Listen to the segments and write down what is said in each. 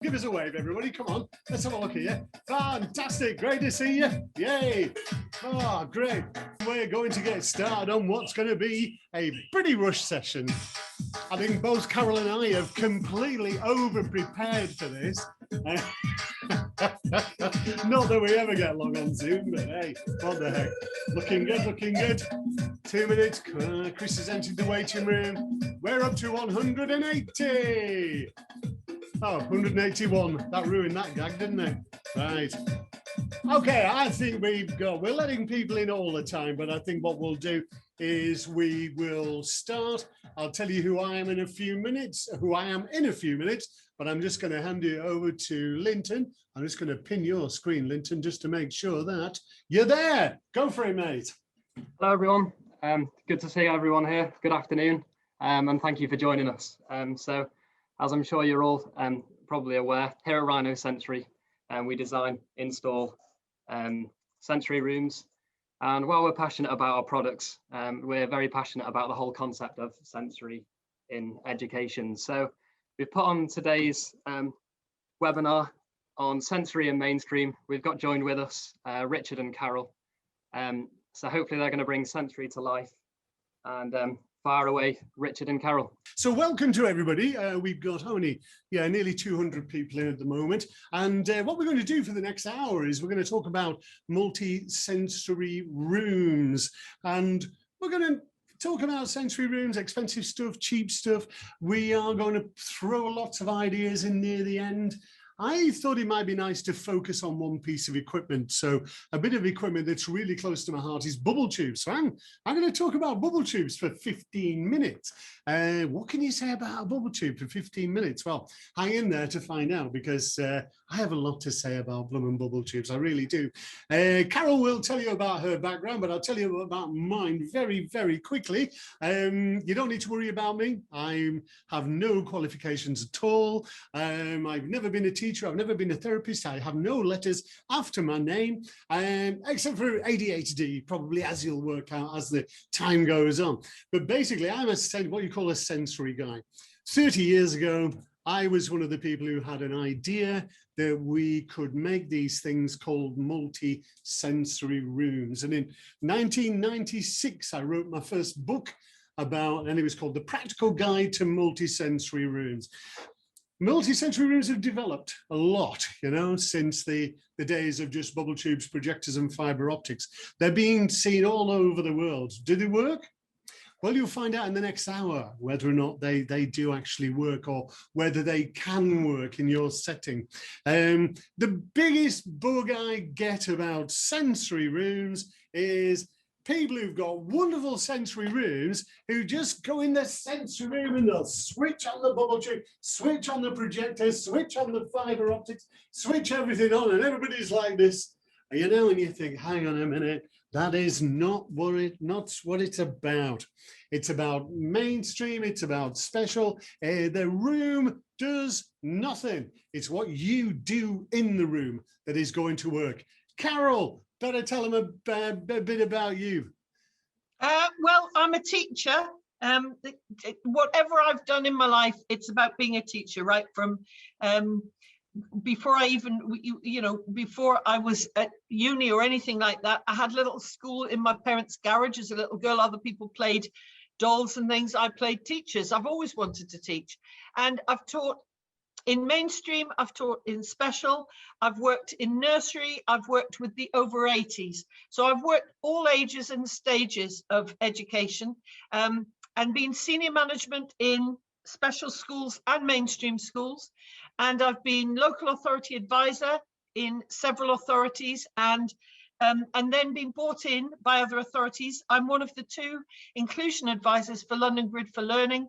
Give us a wave, everybody. Come on. Let's have a look at you. Fantastic. Great to see you. Yay. Oh, great. We're going to get started on what's going to be a pretty rush session. I think both Carol and I have completely over-prepared for this. Not that we ever get long on Zoom, but hey, what the heck. Looking good, looking good. 2 minutes. Chris has entered the waiting room. We're up to 180. Oh, 181. That ruined that gag, didn't it? Right. Okay, I think we're letting people in all the time, but I think what we'll do is we will start. I'll tell you who I am in a few minutes, but I'm just going to hand you over to Linton. I'm just going to pin your screen, Linton, just to make sure that you're there. Go for it, mate. Hello, everyone. Good to see everyone here. Good afternoon, and thank you for joining us. So, as I'm sure you're all probably aware, here at Rhino Sensory, we design, install sensory rooms. And while we're passionate about our products, we're very passionate about the whole concept of sensory in education. So we've put on today's webinar on sensory and mainstream. We've got joined with us, Richard and Carol. So hopefully they're going to bring sensory to life. And fire away, Richard and Carol. So welcome to everybody. We've got how many? Yeah, nearly 200 people in at the moment. And what we're going to do for the next hour is we're going to talk about multi-sensory rooms. And we're going to talk about sensory rooms, expensive stuff, cheap stuff. We are going to throw lots of ideas in near the end. I thought it might be nice to focus on one piece of equipment. So a bit of equipment that's really close to my heart is bubble tubes. So I'm going to talk about bubble tubes for 15 minutes. What can you say about a bubble tube for 15 minutes? Well, hang in there to find out, because I have a lot to say about blooming bubble tubes. I really do. Carol will tell you about her background, but I'll tell you about mine very, very quickly. You don't need to worry about me. I have no qualifications at all. I've never been a teacher. I've never been a therapist. I have no letters after my name, except for ADHD, probably, as you'll work out as the time goes on. But basically, I'm what you call a sensory guy. 30 years ago, I was one of the people who had an idea that we could make these things called multi-sensory rooms. And in 1996, I wrote my first book and it was called The Practical Guide to Multi-Sensory Rooms. Multi-sensory rooms have developed a lot, since the days of just bubble tubes, projectors, and fiber optics. They're being seen all over the world. Do they work? Well, you'll find out in the next hour whether or not they do actually work, or whether they can work in your setting. The biggest bug I get about sensory rooms is people who've got wonderful sensory rooms who just go in their sensory room and they'll switch on the bubble tube, switch on the projector, switch on the fiber optics, switch everything on, and everybody's like this. And you think, hang on a minute, that is not what it's about. It's about mainstream, it's about special. The room does nothing. It's what you do in the room that is going to work. Carol, better tell them a bit about you. Well, I'm a teacher. Whatever I've done in my life, it's about being a teacher, right from before I even, before I was at uni or anything like that. I had a little school in my parents' garage as a little girl. Other people played dolls and things. I played teachers. I've always wanted to teach, and I've taught in mainstream, I've taught in special, I've worked in nursery, I've worked with the over 80s. So I've worked all ages and stages of education, and been senior management in special schools and mainstream schools. And I've been local authority advisor in several authorities, and then been brought in by other authorities. I'm one of the 2 inclusion advisors for London Grid for Learning.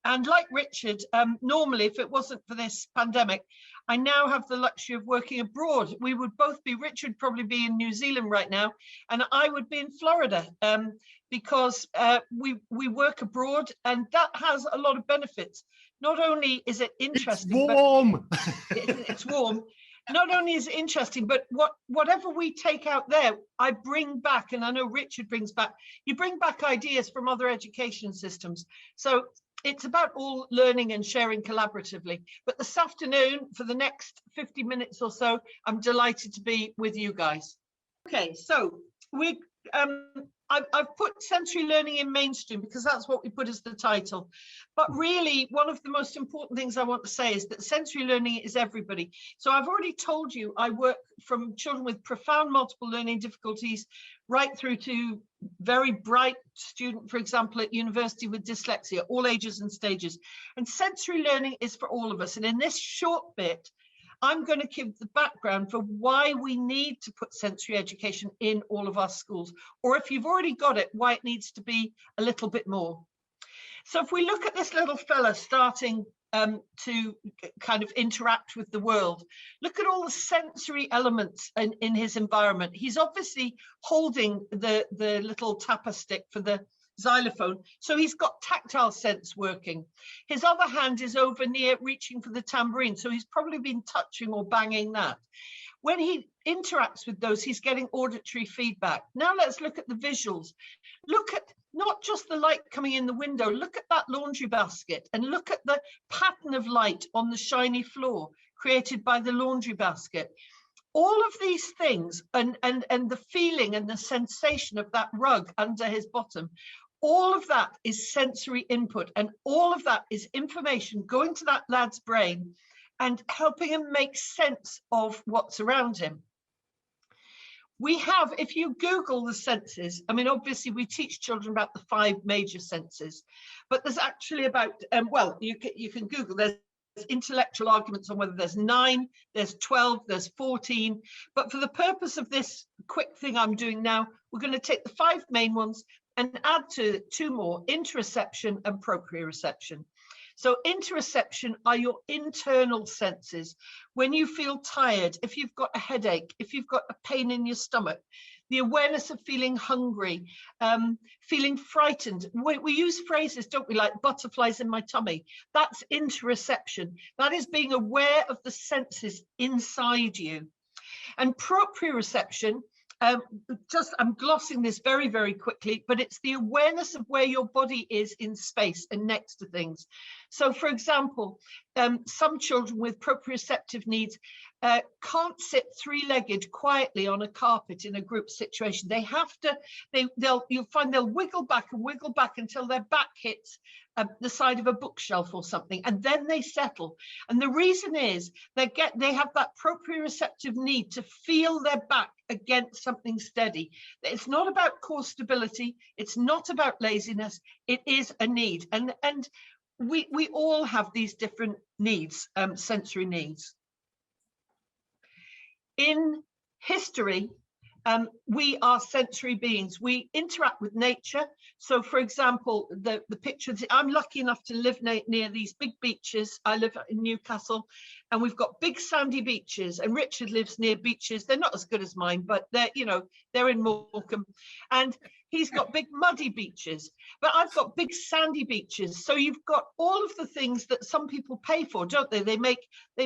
And like Richard, normally, if it wasn't for this pandemic, I now have the luxury of working abroad. We would both be, Richard probably be in New Zealand right now, and I would be in Florida, because we work abroad, and that has a lot of benefits. Not only is it interesting, it's warm. It's warm. Not only is it interesting, but whatever we take out there, I bring back, and I know Richard brings back, you bring back ideas from other education systems. So it's about all learning and sharing collaboratively. But this afternoon, for the next 50 minutes or so, I'm delighted to be with you guys. Okay, so I've put sensory learning in mainstream because that's what we put as the title. But really, one of the most important things I want to say is that sensory learning is everybody. So I've already told you I work from children with profound multiple learning difficulties right through to very bright student, for example, at university with dyslexia, all ages and stages. And sensory learning is for all of us. And in this short bit, I'm going to give the background for why we need to put sensory education in all of our schools, or if you've already got it, why it needs to be a little bit more. So if we look at this little fella starting to kind of interact with the world, look at all the sensory elements in his environment. He's obviously holding the little tapper stick for the xylophone, so he's got tactile sense working. His other hand is over near reaching for the tambourine, so he's probably been touching or banging that. When he interacts with those, he's getting auditory feedback. Now let's look at the visuals. Look at not just the light coming in the window, look at that laundry basket and look at the pattern of light on the shiny floor created by the laundry basket. All of these things and the feeling and the sensation of that rug under his bottom, all of that is sensory input, and all of that is information going to that lad's brain and helping him make sense of what's around him. We have, if you Google the senses, I mean, obviously we teach children about the 5 major senses, but there's actually about, well, you can Google, there's intellectual arguments on whether there's 9, there's 12, there's 14, but for the purpose of this quick thing I'm doing now, we're going to take the 5 main ones and add to 2 more, interoception and proprioception. So interoception are your internal senses. When you feel tired, if you've got a headache, if you've got a pain in your stomach, the awareness of feeling hungry, feeling frightened. We use phrases, don't we, like butterflies in my tummy. That's interoception. That is being aware of the senses inside you. And proprioception, I'm glossing this very, very quickly, but it's the awareness of where your body is in space and next to things. So, for example, some children with proprioceptive needs can't sit 3-legged quietly on a carpet in a group situation. They have to, you'll find they'll wiggle back and wiggle back until their back hits the side of a bookshelf or something, and then they settle. And the reason is they have that proprioceptive need to feel their back against something steady. It's not about core stability. It's not about laziness. It is a need. And we all have these different needs, sensory needs. In history, we are sensory beings. We interact with nature. So, for example, the pictures, I'm lucky enough to live near these big beaches. I live in Newcastle, and we've got big sandy beaches, and Richard lives near beaches. They're not as good as mine, but they're in Morecambe, and he's got big muddy beaches, but I've got big sandy beaches. So you've got all of the things that some people pay for, don't they? They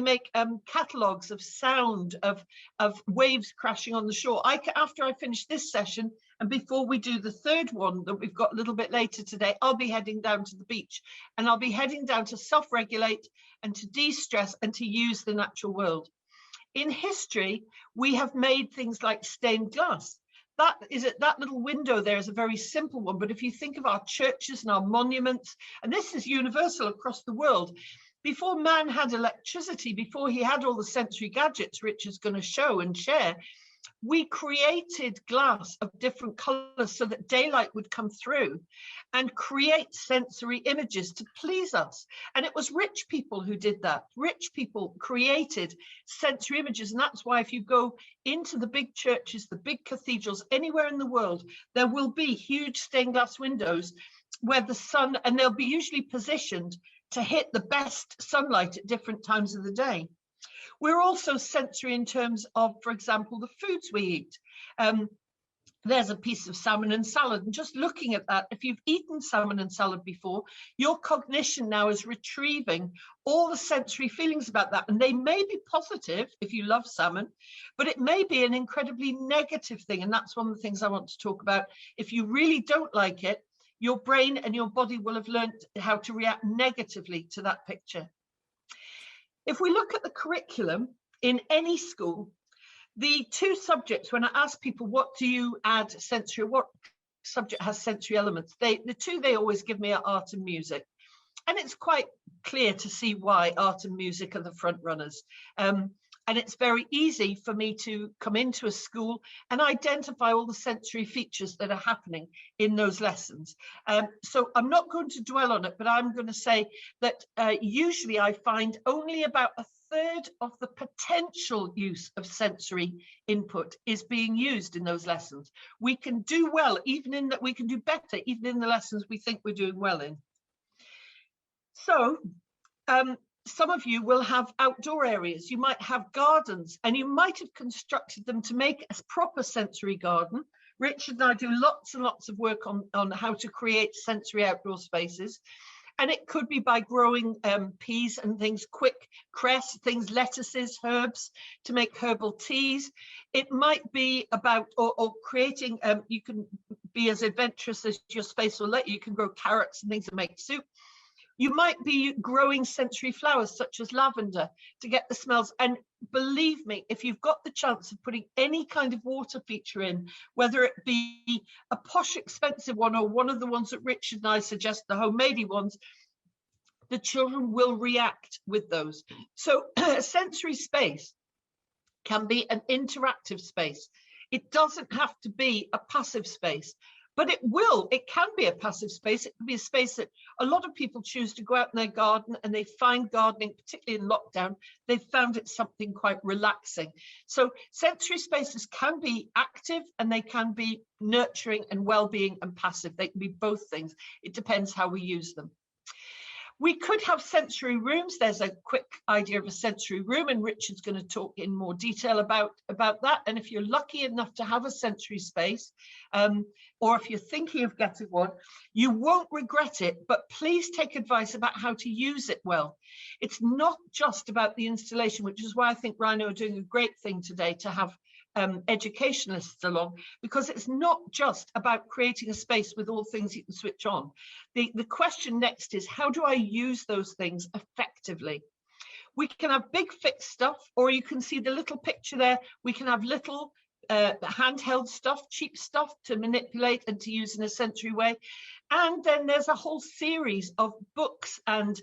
make catalogues of sound of waves crashing on the shore. After I finish this session, and before we do the 3rd one that we've got a little bit later today, I'll be heading down to the beach, and I'll be heading down to self-regulate and to de-stress and to use the natural world. In history, we have made things like stained glass. That little window there is a very simple one, but if you think of our churches and our monuments, and this is universal across the world, before man had electricity, before he had all the sensory gadgets Richard's going to show and share, we created glass of different colors so that daylight would come through and create sensory images to please us. And it was rich people who did that. Rich people created sensory images. And that's why if you go into the big churches, the big cathedrals, anywhere in the world, there will be huge stained glass windows where the sun, and they'll be usually positioned to hit the best sunlight at different times of the day. We're also sensory in terms of, for example, the foods we eat. There's a piece of salmon and salad, and just looking at that, if you've eaten salmon and salad before, your cognition now is retrieving all the sensory feelings about that. And they may be positive if you love salmon, but it may be an incredibly negative thing. And that's one of the things I want to talk about. If you really don't like it, your brain and your body will have learned how to react negatively to that picture. If we look at the curriculum in any school, the two subjects, when I ask people, what do you add sensory, what subject has sensory elements, the two they always give me are art and music. And it's quite clear to see why art and music are the front runners. And it's very easy for me to come into a school and identify all the sensory features that are happening in those lessons. So I'm not going to dwell on it, but I'm going to say that usually I find only about a third of the potential use of sensory input is being used in those lessons. We can do well, even in that we can do better, even in the lessons we think we're doing well in. So, some of you will have outdoor areas, you might have gardens, and you might have constructed them to make a proper sensory garden. Richard and I do lots and lots of work on how to create sensory outdoor spaces. And it could be by growing peas and things, quick cress, things, lettuces, herbs, to make herbal teas. It might be about, or creating, you can be as adventurous as your space will let you. You can grow carrots and things and make soup. You might be growing sensory flowers such as lavender to get the smells. And believe me, if you've got the chance of putting any kind of water feature in, whether it be a posh expensive one or one of the ones that Richard and I suggest, the homemade ones, the children will react with those. So a sensory space can be an interactive space. It doesn't have to be a passive space. But it can be a passive space. It can be a space that a lot of people choose to go out in their garden and they find gardening, particularly in lockdown, they've found it something quite relaxing. So sensory spaces can be active and they can be nurturing and well-being and passive. They can be both things. It depends how we use them. We could have sensory rooms. There's a quick idea of a sensory room, and Richard's going to talk in more detail about that. And if you're lucky enough to have a sensory space, or if you're thinking of getting one, you won't regret it, but please take advice about how to use it well. It's not just about the installation, which is why I think Rhino are doing a great thing today to have educationalists along, because it's not just about creating a space with all things you can switch on. The question next is, how do I use those things effectively? We can have big fixed stuff, or you can see the little picture there. We can have little handheld stuff, cheap stuff to manipulate and to use in a sensory way. And then there's a whole series of books and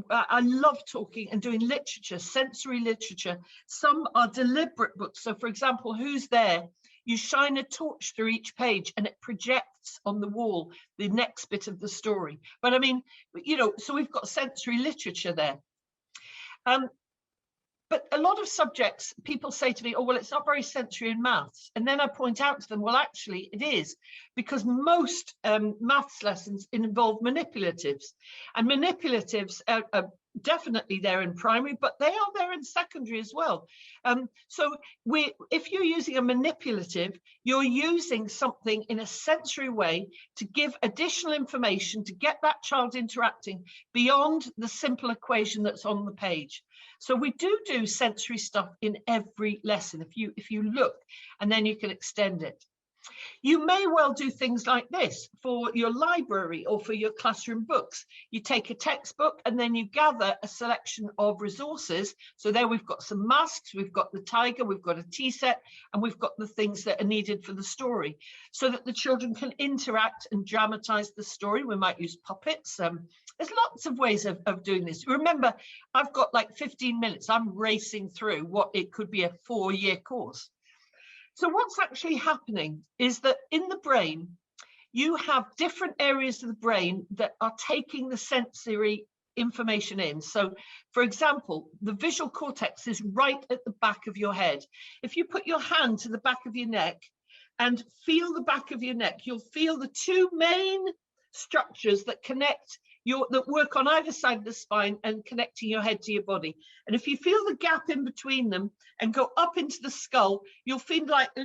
I love talking and doing literature, sensory literature. Some are deliberate books. So for example, Who's There? You shine a torch through each page and it projects on the wall the next bit of the story. But I mean, you know, so we've got sensory literature there. But a lot of subjects, people say to me, oh, well, it's not very sensory in maths. And then I point out to them, well, actually it is, because most maths lessons involve manipulatives. And manipulatives are definitely there in primary, but they are there in secondary as well. So if you're using a manipulative, you're using something in a sensory way to give additional information to get that child interacting beyond the simple equation that's on the page. So we do sensory stuff in every lesson if you look, and then you can extend it. You may well do things like this for your library or for your classroom books. You take a textbook and then you gather a selection of resources. So there we've got some masks, we've got the tiger, we've got a tea set, and we've got the things that are needed for the story so that the children can interact and dramatize the story. We might use puppets. There's lots of ways of doing this. Remember, I've got like 15 minutes. I'm racing through what it could be a 4-year course. So what's actually happening is that in the brain, you have different areas of the brain that are taking the sensory information in. So, for example, the visual cortex is right at the back of your head. If you put your hand to the back of your neck and feel the back of your neck, you'll feel the two main structures that connect that work on either side of the spine and connecting your head to your body. And if you feel the gap in between them and go up into the skull, you'll feel like a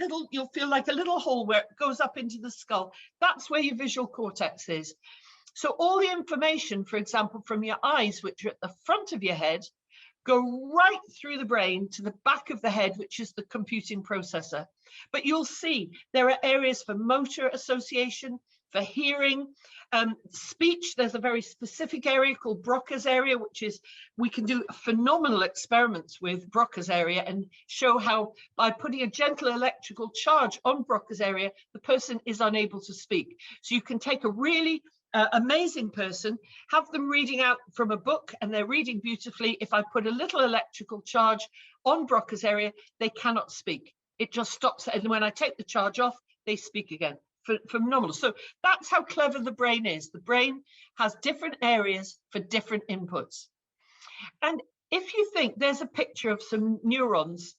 little hole where it goes up into the skull. That's where your visual cortex is. So all the information, for example, from your eyes, which are at the front of your head, go right through the brain to the back of the head, which is the computing processor. But you'll see there are areas for motor association, for hearing. Speech, there's a very specific area called Broca's area, which is, we can do phenomenal experiments with Broca's area and show how by putting a gentle electrical charge on Broca's area, the person is unable to speak. So you can take a really amazing person, have them reading out from a book and they're reading beautifully. If I put a little electrical charge on Broca's area, they cannot speak. It just stops. And when I take the charge off, they speak again. Phenomenal. So that's how clever the brain is. The brain has different areas for different inputs. And if you think, there's a picture of some neurons,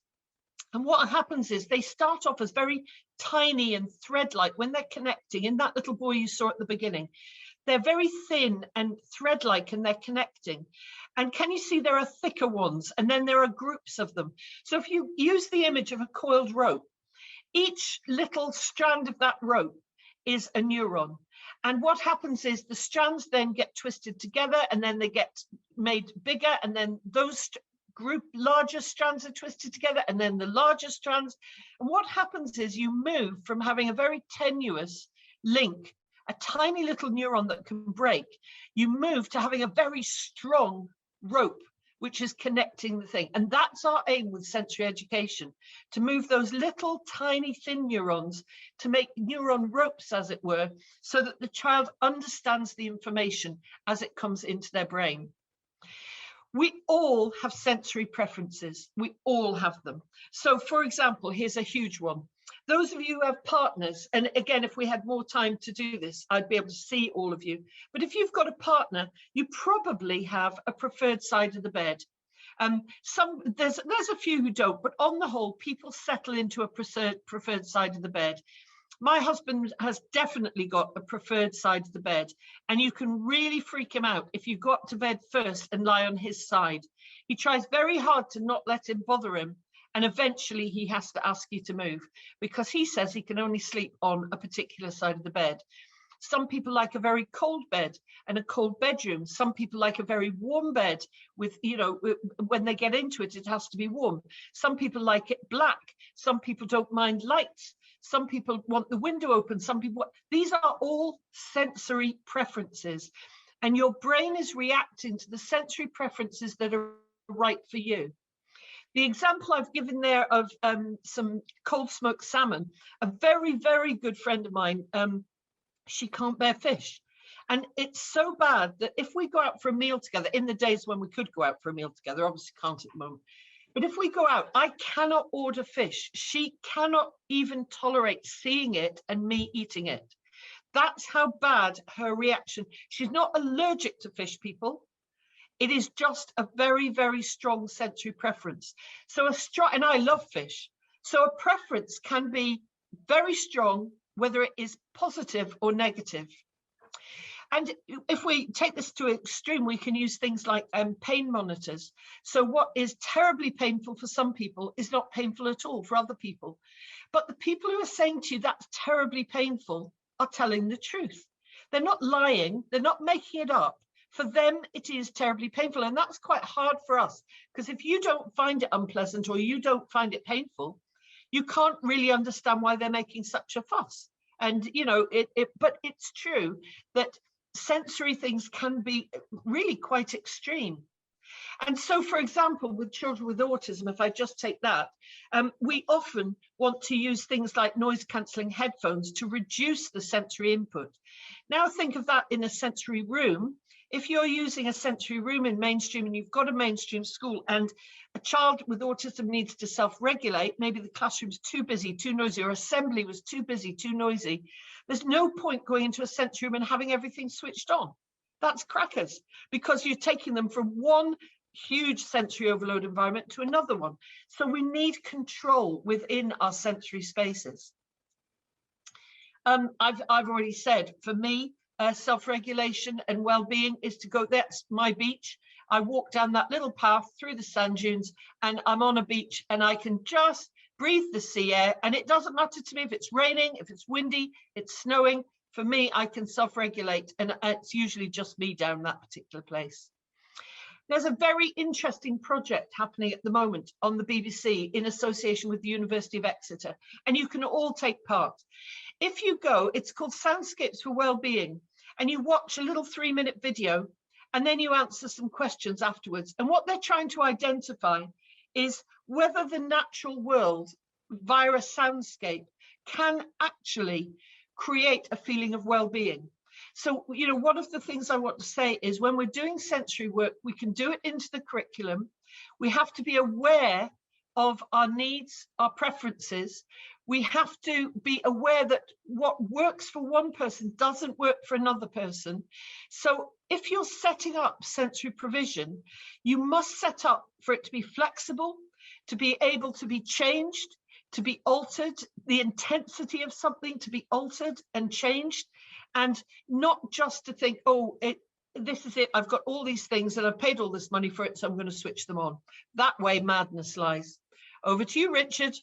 and what happens is they start off as very tiny and thread-like when they're connecting. In that little boy you saw at the beginning, they're very thin and thread-like and they're connecting. And can you see there are thicker ones, and then there are groups of them. So if you use the image of a coiled rope, each little strand of that rope is a neuron. And what happens is the strands then get twisted together and then they get made bigger, and then those larger strands are twisted together and then the larger strands. And what happens is you move from having a very tenuous link, a tiny little neuron that can break, you move to having a very strong rope which is connecting the thing. And that's our aim with sensory education, to move those little tiny thin neurons to make neuron ropes, as it were, so that the child understands the information as it comes into their brain. We all have sensory preferences. We all have them. So for example, here's a huge one. Those of you who have partners, and again, if we had more time to do this, I'd be able to see all of you. But if you've got a partner, you probably have a preferred side of the bed. There's a few who don't, but on the whole, people settle into a preferred side of the bed. My husband has definitely got a preferred side of the bed, and you can really freak him out if you got to bed first and lie on his side. He tries very hard to not let it bother him. And eventually he has to ask you to move, because he says he can only sleep on a particular side of the bed. Some people like a very cold bed and a cold bedroom. Some people like a very warm bed with, you know, when they get into it, it has to be warm. Some people like it black. Some people don't mind lights. Some people want the window open. Some people, these are all sensory preferences. And your brain is reacting to the sensory preferences that are right for you. The example I've given there of some cold smoked salmon, a very, very good friend of mine, she can't bear fish. And it's so bad that if we go out for a meal together, in the days when we could go out for a meal together, obviously can't at the moment, but if we go out, I cannot order fish. She cannot even tolerate seeing it and me eating it. That's how bad her reaction. She's not allergic to fish, people. It is just a very, very strong sensory preference. So and I love fish. So a preference can be very strong, whether it is positive or negative. And if we take this to an extreme, we can use things like pain monitors. So what is terribly painful for some people is not painful at all for other people. But the people who are saying to you that's terribly painful are telling the truth. They're not lying. They're not making it up. For them, it is terribly painful. And that's quite hard for us, because if you don't find it unpleasant or you don't find it painful, you can't really understand why they're making such a fuss. And, you know, but it's true that sensory things can be really quite extreme. And so, for example, with children with autism, if I just take that, we often want to use things like noise cancelling headphones to reduce the sensory input. Now think of that in a sensory room. If you're using a sensory room in mainstream and you've got a mainstream school and a child with autism needs to self-regulate, maybe the classroom's too busy, too noisy, or assembly was too busy, too noisy, there's no point going into a sensory room and having everything switched on. That's crackers, because you're taking them from one huge sensory overload environment to another one. So we need control within our sensory spaces. I've already said, for me, self-regulation and well-being is to go, that's my beach. I walk down that little path through the sand dunes and I'm on a beach and I can just breathe the sea air, and it doesn't matter to me if it's raining, if it's windy, it's snowing. For me, I can self-regulate, and it's usually just me down that particular place. There's a very interesting project happening at the moment on the BBC in association with the University of Exeter, and you can all take part. if you go, it's called Soundscapes for Wellbeing, and you watch a little 3-minute video, and then you answer some questions afterwards. And what they're trying to identify is whether the natural world via a soundscape can actually create a feeling of well-being. So, you know, one of the things I want to say is when we're doing sensory work, we can do it into the curriculum. We have to be aware of our needs, our preferences. We have to be aware that what works for one person doesn't work for another person. So if you're setting up sensory provision, you must set up for it to be flexible, to be able to be changed, to be altered, the intensity of something to be altered and changed, and not just to think, oh, this is it, I've got all these things and I've paid all this money for it, so I'm going to switch them on. That way madness lies. Over to you, Richard.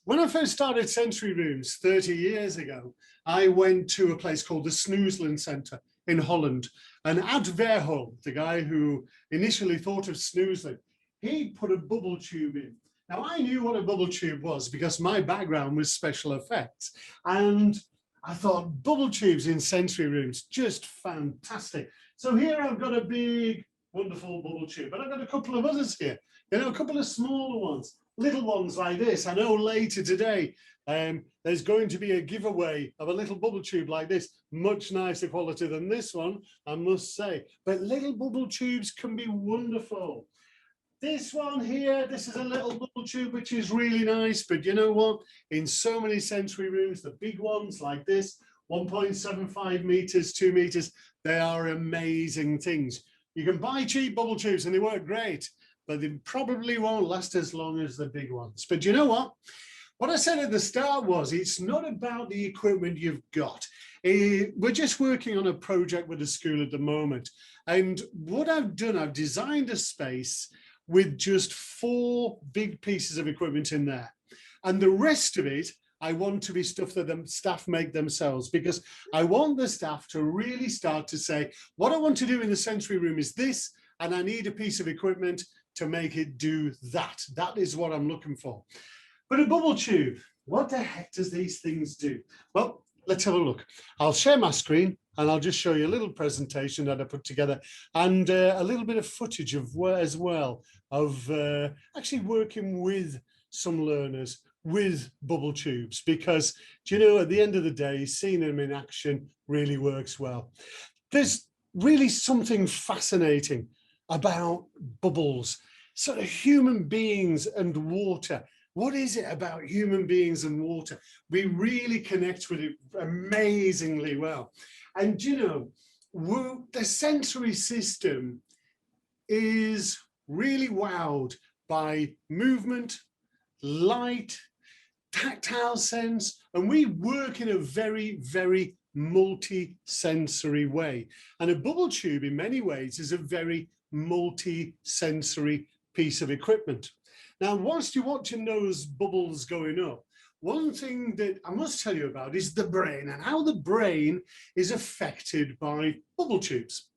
When I first started sensory rooms 30 years ago, I went to a place called the Snoesland Centre in Holland. And Ad Verhoeven, the guy who initially thought of Snoesland, he put a bubble tube in. Now, I knew what a bubble tube was because my background was special effects. And I thought bubble tubes in sensory rooms, just fantastic. So here I've got a big, wonderful bubble tube, but I've got a couple of others here, you know, a couple of smaller ones, little ones like this. I know later today, there's going to be a giveaway of a little bubble tube like this, much nicer quality than this one, I must say. But little bubble tubes can be wonderful. This one here, this is a little bubble tube, which is really nice. But you know what? In so many sensory rooms, the big ones like this, 1.75 meters, 2 meters, they are amazing things. You can buy cheap bubble tubes and they work great, but they probably won't last as long as the big ones. But you know what? What I said at the start was it's not about the equipment you've got. We're just working on a project with the school at the moment. And what I've done, I've designed a space with just 4 big pieces of equipment in there. And the rest of it, I want to be stuff that the staff make themselves, because I want the staff to really start to say, what I want to do in the sensory room is this, and I need a piece of equipment to make it do that. That is what I'm looking for. But a bubble tube, what the heck does these things do? Well, let's have a look. I'll share my screen and I'll just show you a little presentation that I put together and a little bit of footage of as well of actually working with some learners with bubble tubes, because, do you know, at the end of the day, seeing them in action really works well. There's really something fascinating about bubbles, sort of human beings and water. What is it about human beings and water? We really connect with it amazingly well. And you know, the sensory system is really wowed by movement, light, tactile sense, and we work in a very, very multi-sensory way. And a bubble tube in many ways is a very multi-sensory piece of equipment. Now, whilst you're watching those bubbles going up, one thing that I must tell you about is the brain and how the brain is affected by bubble tubes.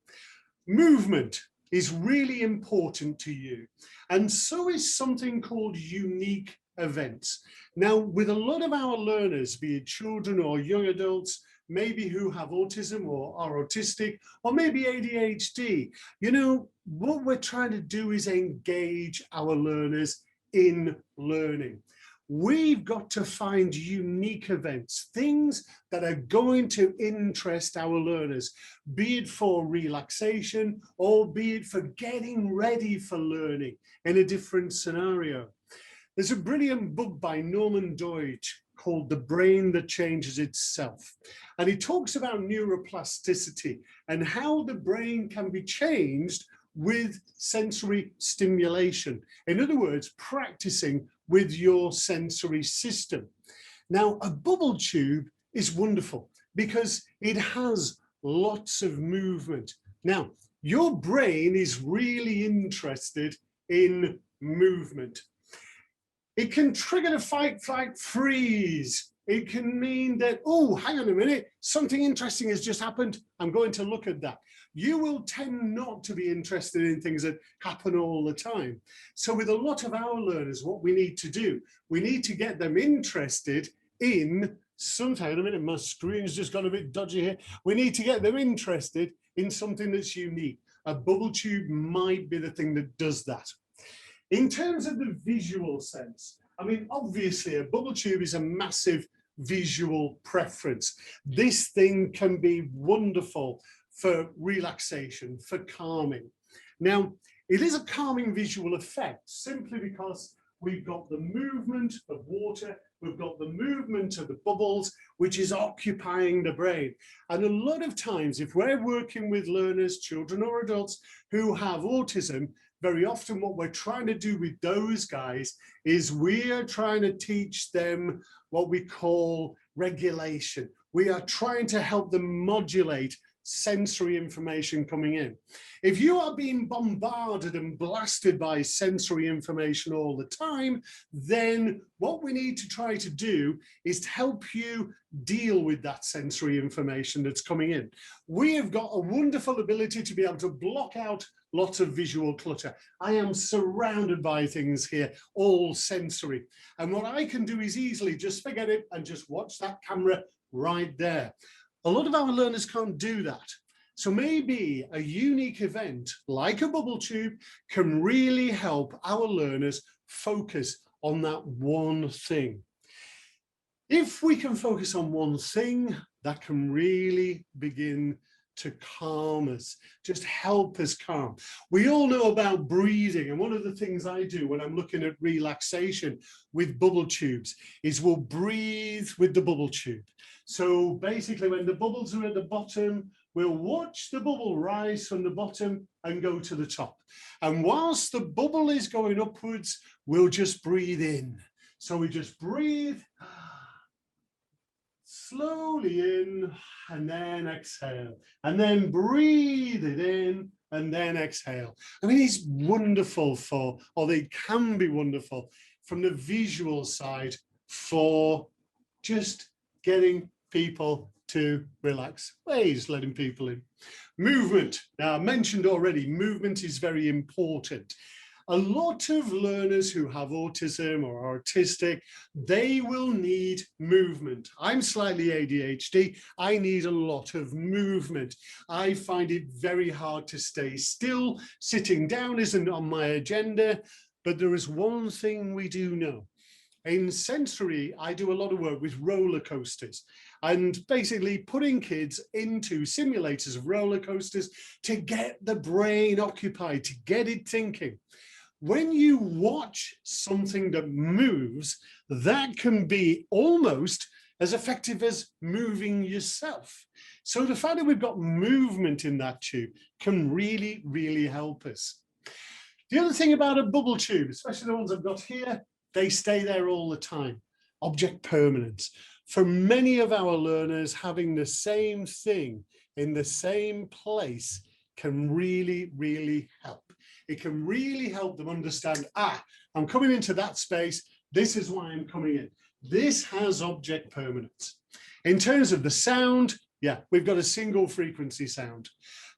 Movement is really important to you, and so is something called unique events. Now, with a lot of our learners, be it children or young adults, maybe who have autism or are autistic, or maybe ADHD, you know, what we're trying to do is engage our learners in learning. We've got to find unique events, things that are going to interest our learners, be it for relaxation or be it for getting ready for learning in a different scenario. There's a brilliant book by Norman Deutsch called The Brain That Changes Itself. And he talks about neuroplasticity and how the brain can be changed with sensory stimulation. In other words, practicing with your sensory system. Now, a bubble tube is wonderful because it has lots of movement. Now, your brain is really interested in movement. It can trigger the fight, flight, freeze. It can mean that, oh, hang on a minute, something interesting has just happened. I'm going to look at that. You will tend not to be interested in things that happen all the time. So with a lot of our learners, what we need to do, we need to get them interested in Sometimes, a minute, my screen's just got a bit dodgy here. We need to get them interested in something that's unique. A bubble tube might be the thing that does that. In terms of the visual sense, I mean, obviously a bubble tube is a massive visual preference. This thing can be wonderful for relaxation, for calming. Now, it is a calming visual effect simply because we've got the movement of water, we've got the movement of the bubbles, which is occupying the brain. And a lot of times, if we're working with learners, children or adults who have autism, very often what we're trying to do with those guys is we're trying to teach them what we call regulation. We are trying to help them modulate sensory information coming in. If you are being bombarded and blasted by sensory information all the time, then what we need to try to do is to help you deal with that sensory information that's coming in. We have got a wonderful ability to be able to block out lots of visual clutter. I am surrounded by things here, all sensory. And what I can do is easily just forget it and just watch that camera right there. A lot of our learners can't do that. So maybe a unique event like a bubble tube can really help our learners focus on that one thing. If we can focus on one thing, that can really begin to calm us, just help us calm. We all know about breathing, and one of the things I do when I'm looking at relaxation with bubble tubes is we'll breathe with the bubble tube. So basically when the bubbles are at the bottom, we'll watch the bubble rise from the bottom and go to the top. And whilst the bubble is going upwards, we'll just breathe in. So we just breathe slowly in and then exhale, and then breathe it in and then exhale. I mean, it's wonderful for, or they can be wonderful from the visual side for just getting people to relax, ways letting people in. Movement. Now, I mentioned already, movement is very important. A lot of learners who have autism or are autistic, they will need movement. I'm slightly ADHD. I need a lot of movement. I find it very hard to stay still. Sitting down isn't on my agenda, but there is one thing we do know. In sensory, I do a lot of work with roller coasters and basically putting kids into simulators of roller coasters to get the brain occupied, to get it thinking. When you watch something that moves, that can be almost as effective as moving yourself. So the fact that we've got movement in that tube can really, really help us. The other thing about a bubble tube, especially the ones I've got here, they stay there all the time. Object permanence. For many of our learners, having the same thing in the same place can really, really help. It can really help them understand, I'm coming into that space. This is why I'm coming in. This has object permanence. In terms of the sound, yeah, we've got a single frequency sound.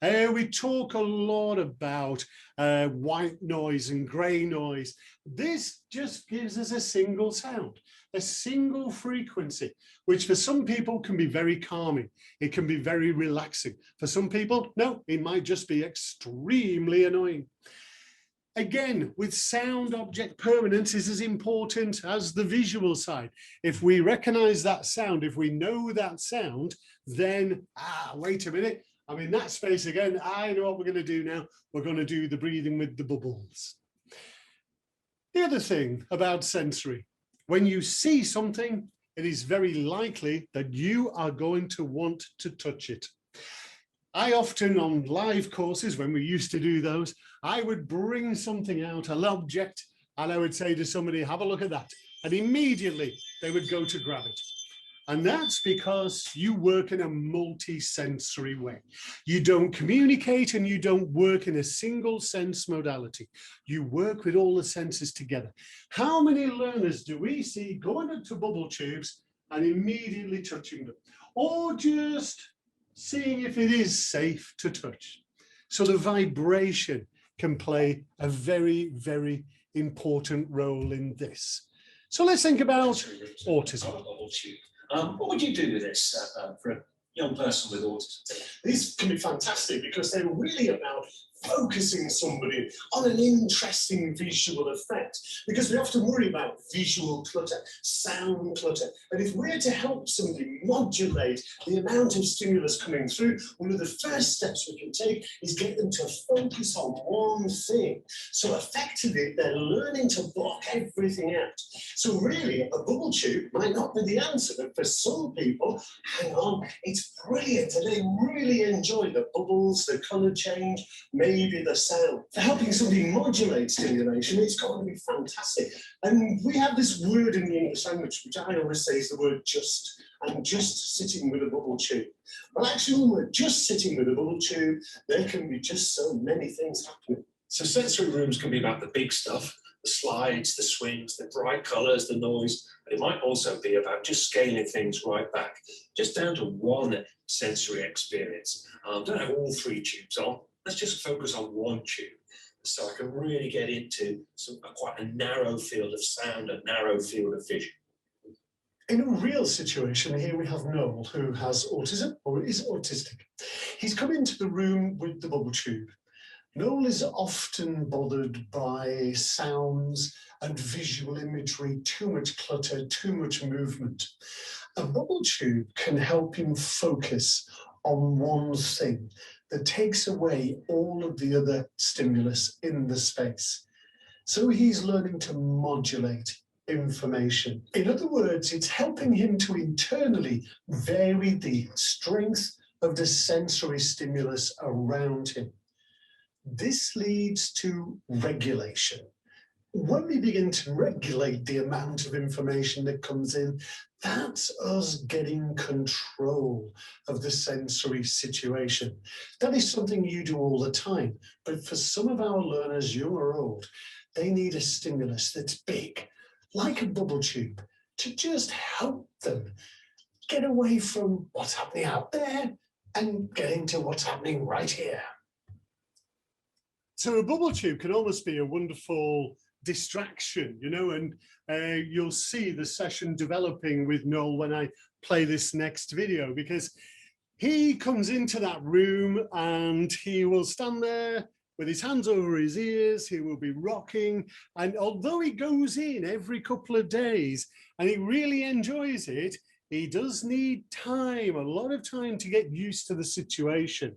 We talk a lot about white noise and gray noise. This just gives us a single sound, a single frequency, which for some people can be very calming. It can be very relaxing. For some people, no, it might just be extremely annoying. Again, with sound, object permanence is as important as the visual side. If we recognize that sound, if we know that sound, then, wait a minute, I'm in that space again. I know what we're going to do now. We're going to do the breathing with the bubbles. The other thing about sensory, when you see something, it is very likely that you are going to want to touch it. I often, on live courses, when we used to do those, I would bring something out, an object, and I would say to somebody, have a look at that. And immediately they would go to grab it. And that's because you work in a multi-sensory way. You don't communicate and you don't work in a single sense modality. You work with all the senses together. How many learners do we see going into bubble tubes and immediately touching them? Or just seeing if it is safe to touch? So the vibration can play a very, very important role in this. So let's think about autism. What would you do with this for a young person with autism? These can be fantastic because they're really about focusing somebody on an interesting visual effect, because we often worry about visual clutter, sound clutter, and if we're to help somebody modulate the amount of stimulus coming through, one of the first steps we can take is get them to focus on one thing. So effectively they're learning to block everything out. So really a bubble tube might not be the answer, but for some people, hang on, it's brilliant and they really enjoy the bubbles, the colour change, maybe the sound. For helping somebody modulate stimulation, it's going to be fantastic. And we have this word in the English language, which I always say is the word just. I'm just sitting with a bubble tube. Well, actually, when we're just sitting with a bubble tube, there can be just so many things happening. So sensory rooms can be about the big stuff, the slides, the swings, the bright colours, the noise, but it might also be about just scaling things right back, just down to one sensory experience. Don't have all three tubes on. Let's just focus on one tube, so I can really get into quite a narrow field of sound, a narrow field of vision. In a real situation, here we have Noel, who has autism or is autistic. He's come into the room with the bubble tube. Noel is often bothered by sounds and visual imagery, too much clutter, too much movement. A bubble tube can help him focus on one thing that takes away all of the other stimulus in the space. So he's learning to modulate information. In other words, it's helping him to internally vary the strength of the sensory stimulus around him. This leads to regulation. When we begin to regulate the amount of information that comes in, that's us getting control of the sensory situation. That is something you do all the time, but for some of our learners, young or old, they need a stimulus that's big, like a bubble tube, to just help them get away from what's happening out there and get into what's happening right here. So a bubble tube can almost be a wonderful distraction, you know, and you'll see the session developing with Noel when I play this next video, because he comes into that room and he will stand there with his hands over his ears, he will be rocking, and although he goes in every couple of days and he really enjoys it, he does need time, a lot of time, to get used to the situation.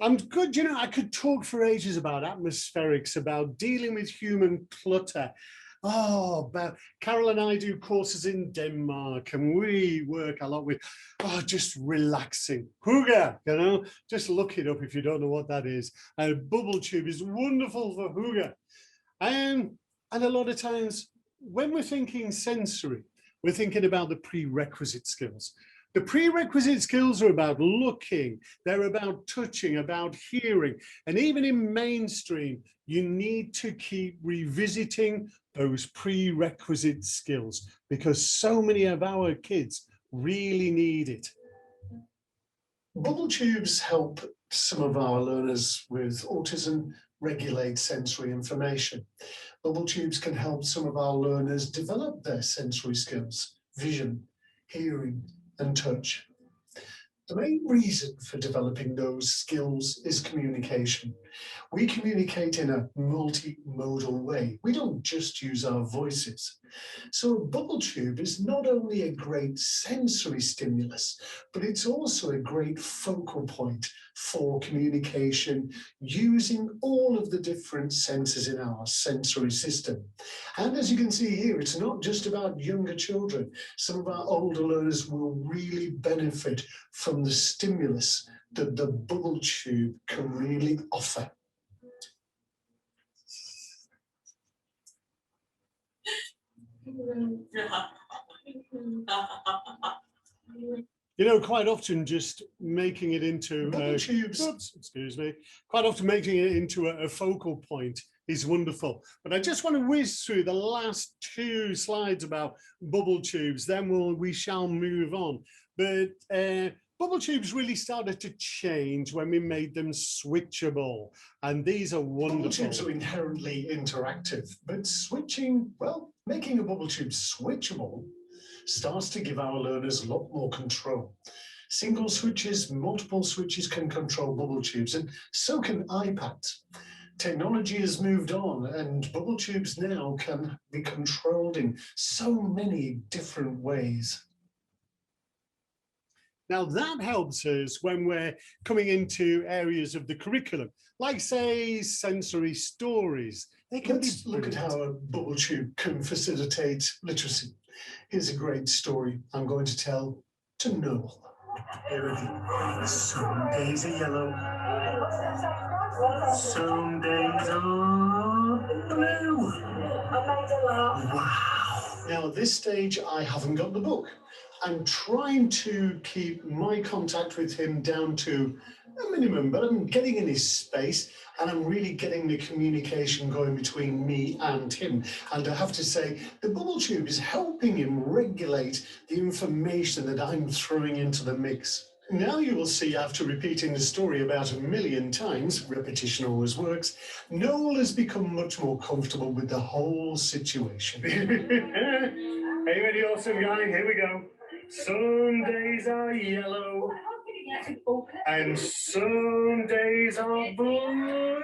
I'm good, you know, I could talk for ages about atmospherics, about dealing with human clutter. Oh, but Carol and I do courses in Denmark and we work a lot with, just relaxing. Hygge, you know, just look it up if you don't know what that is. And a bubble tube is wonderful for hygge. And a lot of times when we're thinking sensory, we're thinking about the prerequisite skills. The prerequisite skills are about looking, they're about touching, about hearing, and even in mainstream, you need to keep revisiting those prerequisite skills because so many of our kids really need it. Bubble tubes help some of our learners with autism regulate sensory information. Bubble tubes can help some of our learners develop their sensory skills, vision, hearing, and touch. The main reason for developing those skills is communication. We communicate in a multimodal way. We don't just use our voices. So a bubble tube is not only a great sensory stimulus, but it's also a great focal point for communication using all of the different senses in our sensory system. And as you can see here, it's not just about younger children. Some of our older learners will really benefit from the stimulus that the bubble tube can really offer. You know, quite often just making it into quite often making it into a focal point is wonderful. But I just want to whiz through the last two slides about bubble tubes, then we shall move on. But bubble tubes really started to change when we made them switchable, and these are wonderful. Bubble tubes are inherently interactive, but switching, well, making a bubble tube switchable starts to give our learners a lot more control. Single switches, multiple switches can control bubble tubes, and so can iPads. Technology has moved on, and bubble tubes now can be controlled in so many different ways. Now that helps us when we're coming into areas of the curriculum, like say sensory stories. They can Let's look at how a bubble tube can facilitate literacy. Here's a great story I'm going to tell to Noel. Here it is. Some days are yellow, some days are blue. Wow. Now at this stage, I haven't got the book. I'm trying to keep my contact with him down to a minimum, but I'm getting in his space and I'm really getting the communication going between me and him. And I have to say, the bubble tube is helping him regulate the information that I'm throwing into the mix. Now you will see, after repeating the story about 1,000,000 times, repetition always works, Noel has become much more comfortable with the whole situation. Are you ready, awesome guy? Here we go. Some days are yellow and some days are blue.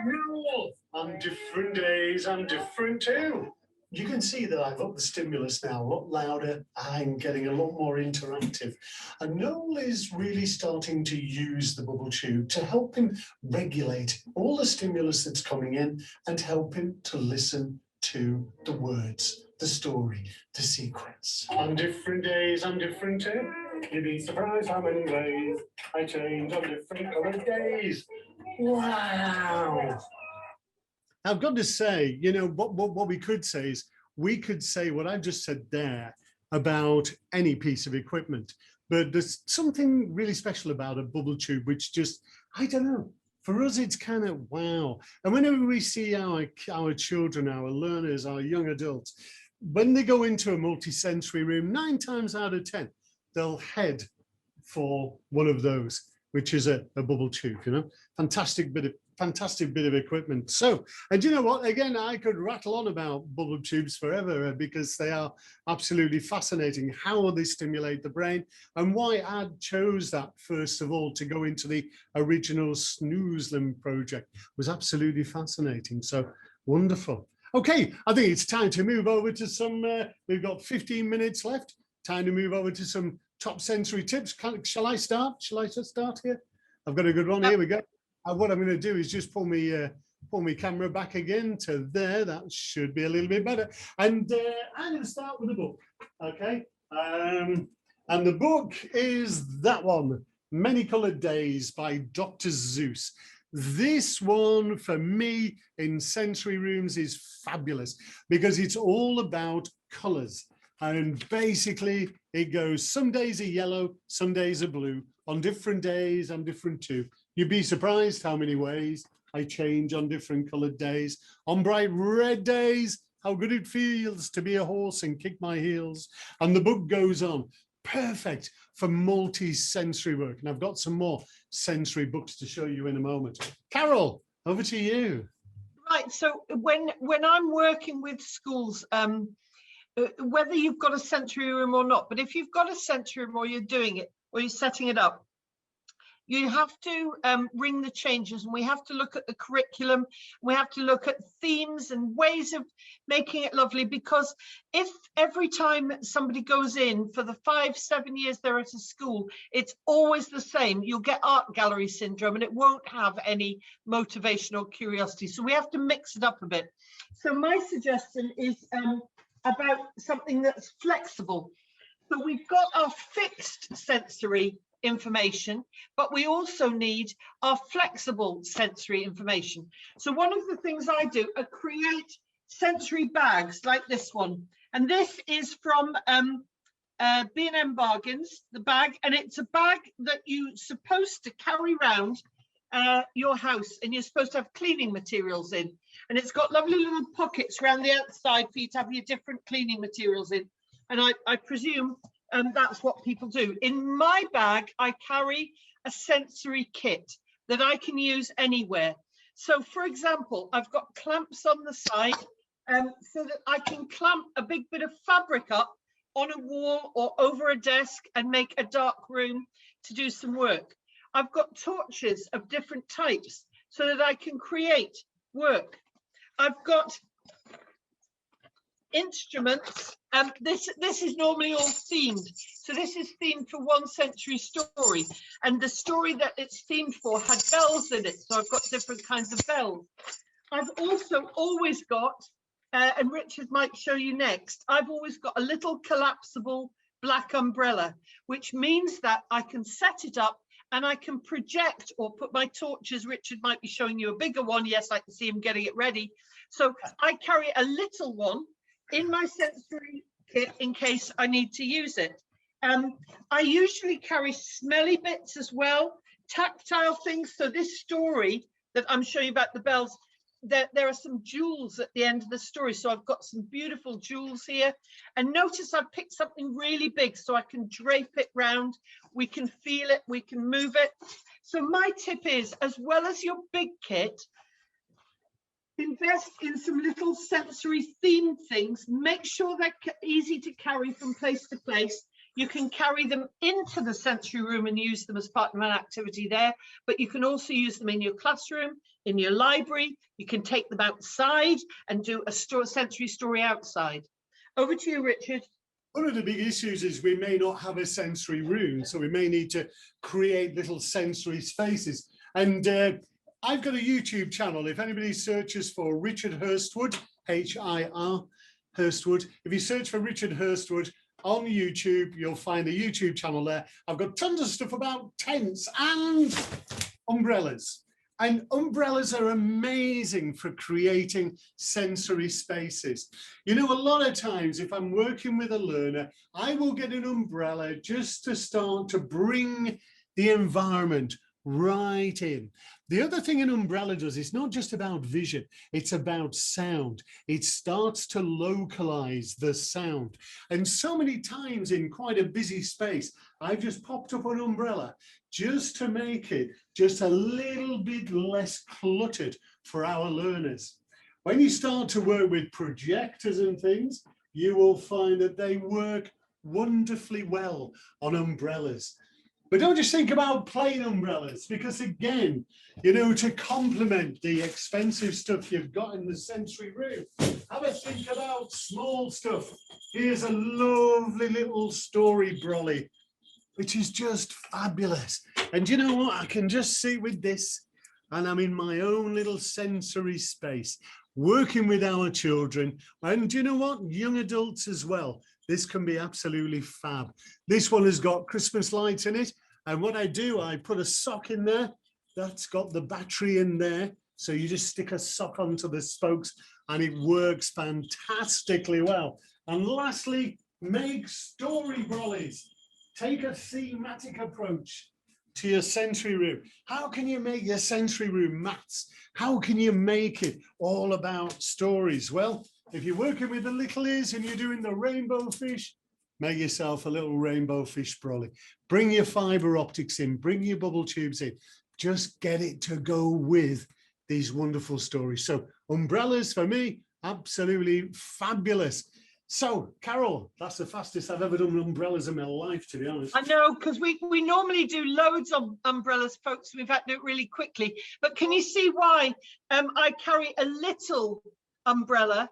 Noel, on different days, I'm different too. You can see that I've upped the stimulus now, a lot louder. I'm getting a lot more interactive. And Noel is really starting to use the bubble tube to help him regulate all the stimulus that's coming in and help him to listen to the words, the story, the sequence. On different days, I'm different too. You'd be surprised how many ways I change on different colored days. Wow. I've got to say, you know, what we could say is, we could say what I've just said there about any piece of equipment, but there's something really special about a bubble tube, which just, I don't know, for us, it's kind of wow. And whenever we see our children, our learners, our young adults, when they go into a multi-sensory room, 9 times out of 10, they'll head for one of those, which is a bubble tube, you know, fantastic bit of equipment. So, and you know what, again, I could rattle on about bubble tubes forever because they are absolutely fascinating, how they stimulate the brain, and why I chose that first of all to go into the original Snoozlim project was absolutely fascinating. So wonderful. Okay, I think it's time to move over to some, we've got 15 minutes left, time to move over to some top sensory tips. Shall I start? Shall I just start here? I've got a good one. Here we go. What I'm going to do is just pull my camera back again to there. That should be a little bit better. And I'm going to start with a book. Okay. And the book is that one, Many Colored Days by Dr. Zeus. This one for me in sensory rooms is fabulous because it's all about colors. And basically it goes, some days are yellow, some days are blue. On different days, I'm different too. You'd be surprised how many ways I change on different colored days. On bright red days, how good it feels to be a horse and kick my heels. And the book goes on. Perfect for multi-sensory work. And I've got some more sensory books to show you in a moment. Carol, over to you. Right, so when I'm working with schools, whether you've got a sensory room or not, but if you've got a sensory room or you're doing it or you're setting it up, you have to ring the changes, and we have to look at the curriculum. We have to look at themes and ways of making it lovely, because if every time somebody goes in for the 5-7 years they're at a school, it's always the same, you'll get art gallery syndrome and it won't have any motivation or curiosity. So we have to mix it up a bit. So my suggestion is about something that's flexible. So we've got our fixed sensory information, but we also need our flexible sensory information. So one of the things I do are create sensory bags like this one, and this is from B&M Bargains, the bag, and it's a bag that you're supposed to carry around your house, and you're supposed to have cleaning materials in, and it's got lovely little pockets around the outside for you to have your different cleaning materials in, and I presume that's what people do. In my bag, I carry a sensory kit that I can use anywhere. So for example, I've got clamps on the side so that I can clamp a big bit of fabric up on a wall or over a desk and make a dark room to do some work. I've got torches of different types so that I can create work. I've got instruments, and this is normally all themed. So this is themed for 1 century story, and the story that it's themed for had bells in it. So I've got different kinds of bells. I've also always got, and Richard might show you next, I've always got a little collapsible black umbrella, which means that I can set it up and I can project or put my torches. Richard might be showing you a bigger one. Yes, I can see him getting it ready. So I carry a little one in my sensory kit in case I need to use it. I usually carry smelly bits as well, tactile things. So this story that I'm showing you about the bells, there are some jewels at the end of the story. So I've got some beautiful jewels here. And notice I've picked something really big so I can drape it round. We can feel it, we can move it. So my tip is, as well as your big kit, invest in some little sensory themed things. Make sure they're easy to carry from place to place. You can carry them into the sensory room and use them as part of an activity there, but you can also use them in your classroom, in your library. You can take them outside and do a sensory story outside. Over to you, Richard. One of the big issues is we may not have a sensory room, so we may need to create little sensory spaces. And I've got a YouTube channel. If anybody searches for Richard Hirstwood, H-I-R, Hirstwood, if you search for Richard Hirstwood on YouTube, you'll find a YouTube channel there. I've got tons of stuff about tents and umbrellas. And umbrellas are amazing for creating sensory spaces. You know, a lot of times if I'm working with a learner, I will get an umbrella just to start to bring the environment right in. The other thing an umbrella does is not just about vision, it's about sound. It starts to localize the sound. And so many times in quite a busy space, I've just popped up an umbrella just to make it just a little bit less cluttered for our learners. When you start to work with projectors and things, you will find that they work wonderfully well on umbrellas. But don't just think about plain umbrellas, because again, you know, to complement the expensive stuff you've got in the sensory room, have a think about small stuff. Here's a lovely little story brolly, which is just fabulous. And you know what? I can just see with this, and I'm in my own little sensory space, working with our children. And you know what? Young adults as well. This can be absolutely fab. This one has got Christmas lights in it. And what I do, I put a sock in there. That's got the battery in there. So you just stick a sock onto the spokes and it works fantastically well. And lastly, make story brollies. Take a thematic approach to your sensory room. How can you make your sensory room maths? How can you make it all about stories? Well, if you're working with the little ears and you're doing the rainbow fish, make yourself a little rainbow fish brolly. Bring your fiber optics in, bring your bubble tubes in. Just get it to go with these wonderful stories. So umbrellas for me, absolutely fabulous. So, Carol, that's the fastest I've ever done umbrellas in my life, to be honest. I know, because we normally do loads of umbrellas, folks. We've had to do it really quickly. But can you see why I carry a little umbrella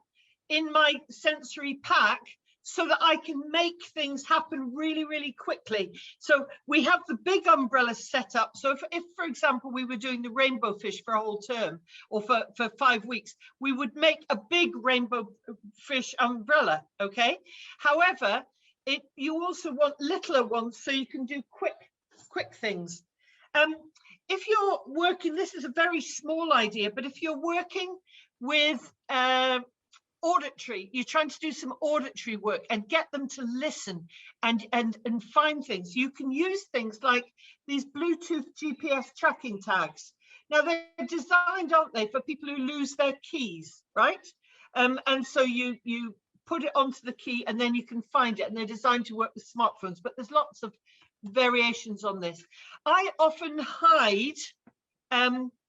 in my sensory pack so that I can make things happen really, really quickly? So we have the big umbrella set up. So if, for example, we were doing the rainbow fish for a whole term or for 5 weeks, we would make a big rainbow fish umbrella, okay? However, you also want littler ones so you can do quick things. If you're working, this is a very small idea, but if you're working with auditory, you're trying to do some auditory work and get them to listen and find things, you can use things like these Bluetooth GPS tracking tags. Now they're designed, aren't they, for people who lose their keys, right? And so you put it onto the key and then you can find it, and they're designed to work with smartphones, but there's lots of variations on this. I often hide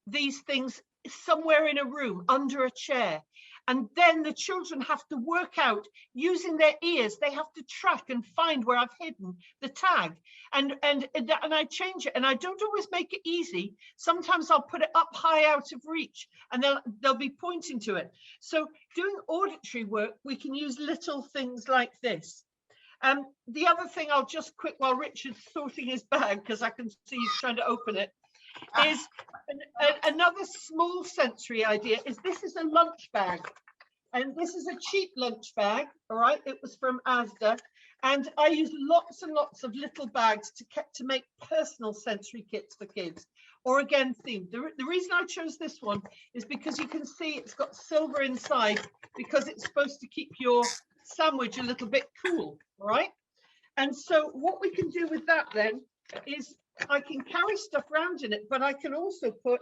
these things somewhere in a room under a chair. And then the children have to work out using their ears. They have to track and find where I've hidden the tag. And I change it. And I don't always make it easy. Sometimes I'll put it up high out of reach and they'll be pointing to it. So doing auditory work, we can use little things like this. The other thing I'll just quick, while Richard's sorting his bag, because I can see he's trying to open it, is another small sensory idea is this is a lunch bag. And this is a cheap lunch bag, all right? It was from Asda. And I use lots and lots of little bags to make personal sensory kits for kids, or again, themed. The reason I chose this one is because you can see it's got silver inside because it's supposed to keep your sandwich a little bit cool, all right? And so what we can do with that then is I can carry stuff around in it, but I can also put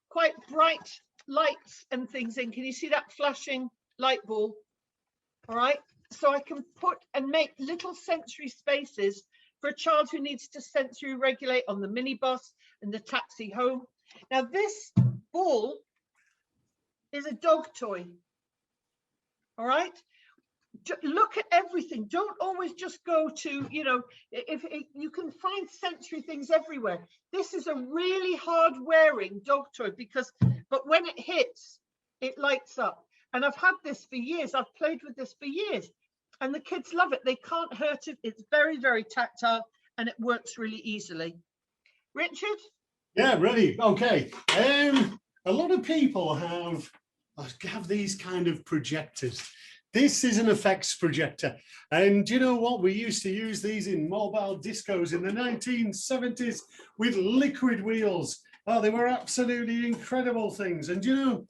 quite bright lights and things in. Can you see that flashing light ball? All right, so I can put and make little sensory spaces for a child who needs to sensory regulate on the minibus and the taxi home. Now this ball is a dog toy. All right, look at everything. Don't always just go to, you know, if you can find sensory things everywhere. This is a really hard wearing dog toy but when it hits, it lights up. And I've had this for years. I've played with this for years and the kids love it. They can't hurt it. It's very, very tactile and it works really easily. Richard? Yeah, ready. Okay. A lot of people have these kind of projectors. This is an effects projector. And you know what? We used to use these in mobile discos in the 1970s with liquid wheels. Oh, they were absolutely incredible things. And you know,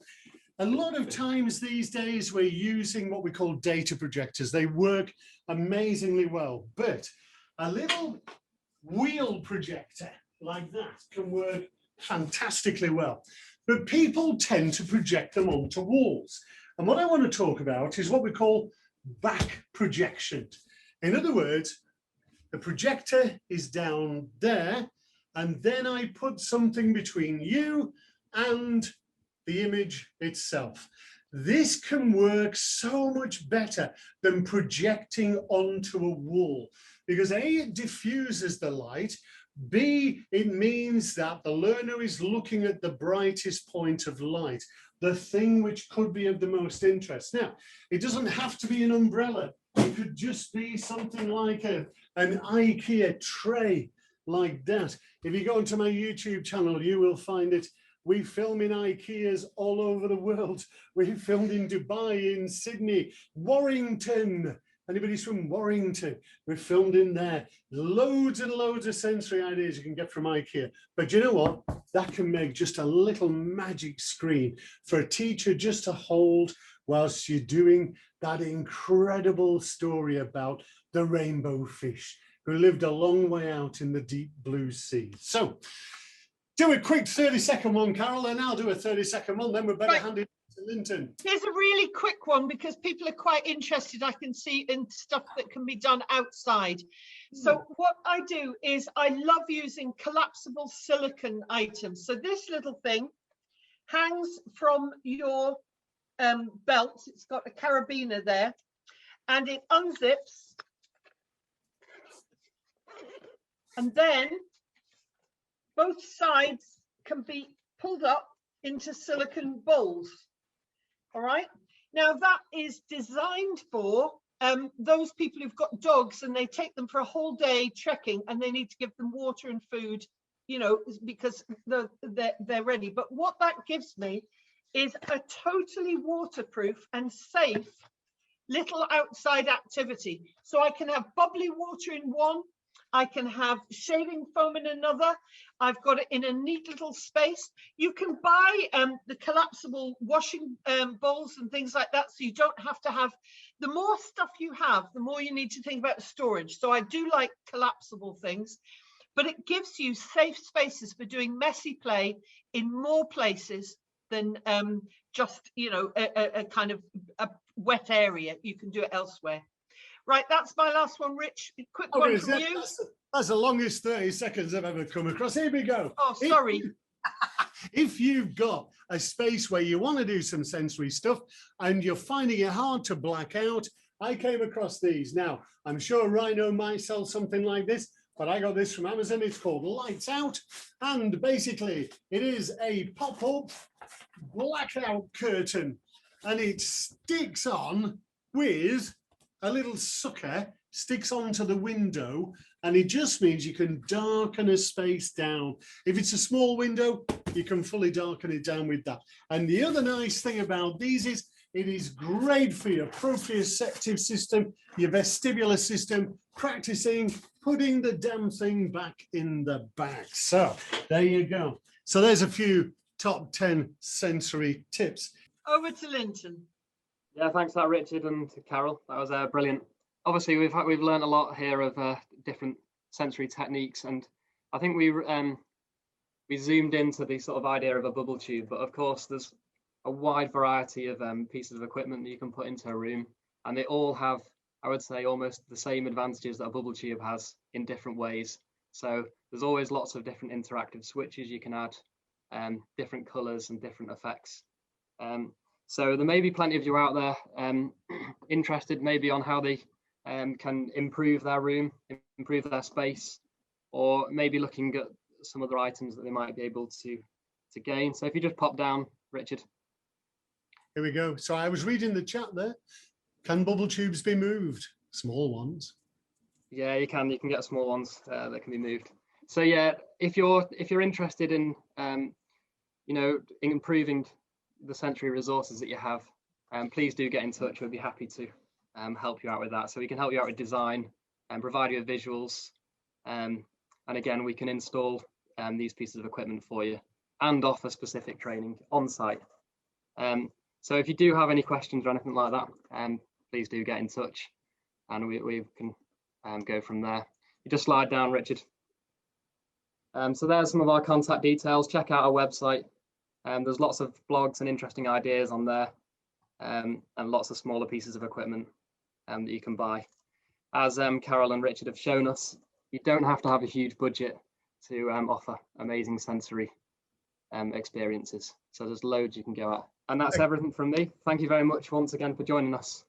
a lot of times these days we're using what we call data projectors. They work amazingly well, but a little wheel projector like that can work fantastically well. But people tend to project them onto walls. And what I want to talk about is what we call back projection. In other words, the projector is down there, and then I put something between you and the image itself. This can work so much better than projecting onto a wall, because A, it diffuses the light, B, it means that the learner is looking at the brightest point of light, the thing which could be of the most interest. Now, it doesn't have to be an umbrella. It could just be something like an IKEA tray like that. If you go onto my YouTube channel, you will find it. We film in IKEAs all over the world. We filmed in Dubai, in Sydney, Warrington. Anybody's from Warrington? We filmed in there. Loads and loads of sensory ideas you can get from IKEA. But you know what? That can make just a little magic screen for a teacher just to hold whilst you're doing that incredible story about the rainbow fish who lived a long way out in the deep blue sea. So do a quick 30-second one, Carol, and I'll do a 30-second one. Then we're better handed to Linton. Here's a really quick one because people are quite interested, I can see, in stuff that can be done outside. So what I do is I love using collapsible silicone items. So this little thing hangs from your belt. It's got a carabiner there and it unzips. And then both sides can be pulled up into silicone bowls. All right. Now that is designed for those people who've got dogs and they take them for a whole day trekking and they need to give them water and food, you know, because they're ready. But what that gives me is a totally waterproof and safe little outside activity. So I can have bubbly water in one, I can have shaving foam in another. I've got it in a neat little space. You can buy the collapsible washing bowls and things like that, so you don't have to have, the more stuff you have, the more you need to think about storage. So I do like collapsible things, but it gives you safe spaces for doing messy play in more places than just, you know, a kind of a wet area. You can do it elsewhere. Right, that's my last one, Rich. A quick one from you. That's the longest 30 seconds I've ever come across. Here we go. Oh, sorry. If you've got a space where you want to do some sensory stuff and you're finding it hard to black out, I came across these. Now, I'm sure Rhino might sell something like this, but I got this from Amazon. It's called Lights Out. And basically, it is a pop-up blackout curtain. And it sticks on with a little sucker, sticks onto the window, and it just means you can darken a space down. If it's a small window, you can fully darken it down with that. And the other nice thing about these is it is great for your proprioceptive system, your vestibular system, practicing putting the damn thing back in the bag. So there you go. So there's a few top 10 sensory tips. Over to Linton. Yeah, thanks for that, Richard, and to Carol. That was brilliant. Obviously, we've learned a lot here of different sensory techniques, and I think we zoomed into the sort of idea of a bubble tube. But of course, there's a wide variety of pieces of equipment that you can put into a room, and they all have, I would say, almost the same advantages that a bubble tube has in different ways. So there's always lots of different interactive switches you can add, different colours and different effects. So there may be plenty of you out there interested maybe on how they can improve their room, improve their space, or maybe looking at some other items that they might be able to gain. So if you just pop down, Richard. Here we go. So I was reading the chat there. Can bubble tubes be moved? Small ones. Yeah, you can get small ones that can be moved. So yeah, if you're interested in improving the sensory resources that you have, please do get in touch. We'll be happy to help you out with that. So we can help you out with design and provide you with visuals. And again, we can install these pieces of equipment for you and offer specific training on site. So if you do have any questions or anything like that, please do get in touch, and we can go from there. You just slide down, Richard. So there's some of our contact details. Check out our website. There's lots of blogs and interesting ideas on there, and lots of smaller pieces of equipment that you can buy. As Carol and Richard have shown us, you don't have to have a huge budget to offer amazing sensory experiences. So there's loads you can go at. And that's everything from me. Thank you very much once again for joining us.